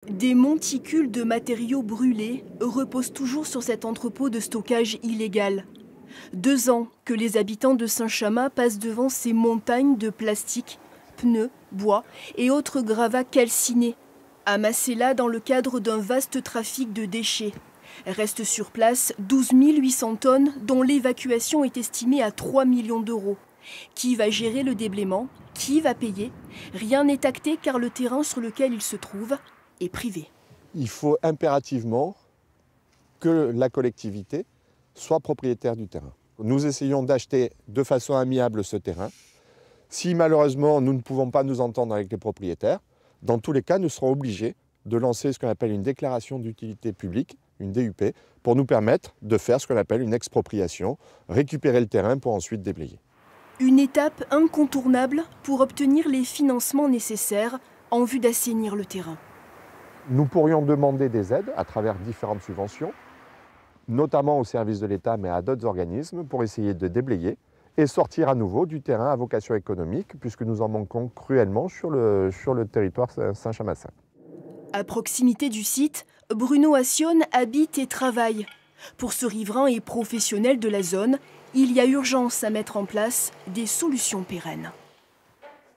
Des monticules de matériaux brûlés reposent toujours sur cet entrepôt de stockage illégal. 2 ans que les habitants de Saint-Chamas passent devant ces montagnes de plastique, pneus, bois et autres gravats calcinés, amassés là dans le cadre d'un vaste trafic de déchets. Restent sur place 12 800 tonnes dont l'évacuation est estimée à 3 millions d'euros. Qui va gérer le déblaiement? Qui va payer? Rien n'est acté car le terrain sur lequel il se trouve est privé. Il faut impérativement que la collectivité soit propriétaire du terrain. Nous essayons d'acheter de façon amiable ce terrain. Si malheureusement nous ne pouvons pas nous entendre avec les propriétaires, dans tous les cas nous serons obligés de lancer ce qu'on appelle une déclaration d'utilité publique, une DUP, pour nous permettre de faire ce qu'on appelle une expropriation, récupérer le terrain pour ensuite déblayer. Une étape incontournable pour obtenir les financements nécessaires en vue d'assainir le terrain. Nous pourrions demander des aides à travers différentes subventions, notamment au service de l'État, mais à d'autres organismes, pour essayer de déblayer et sortir à nouveau du terrain à vocation économique, puisque nous en manquons cruellement sur le territoire saint-chamassin. À proximité du site, Bruno Assionne habite et travaille. Pour ce riverain et professionnel de la zone, il y a urgence à mettre en place des solutions pérennes.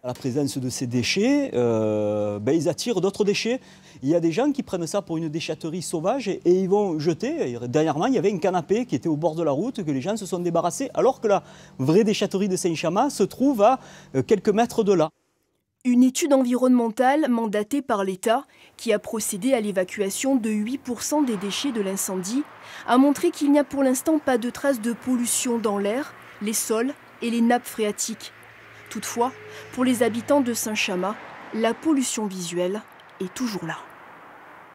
La présence de ces déchets, ils attirent d'autres déchets. Il y a des gens qui prennent ça pour une déchetterie sauvage et ils vont jeter. Dernièrement, il y avait un canapé qui était au bord de la route que les gens se sont débarrassés, alors que la vraie déchetterie de Saint-Chamas se trouve à quelques mètres de là. Une étude environnementale mandatée par l'État, qui a procédé à l'évacuation de 8% des déchets de l'incendie, a montré qu'il n'y a pour l'instant pas de traces de pollution dans l'air, les sols et les nappes phréatiques. Toutefois, pour les habitants de Saint-Chamas, la pollution visuelle est toujours là.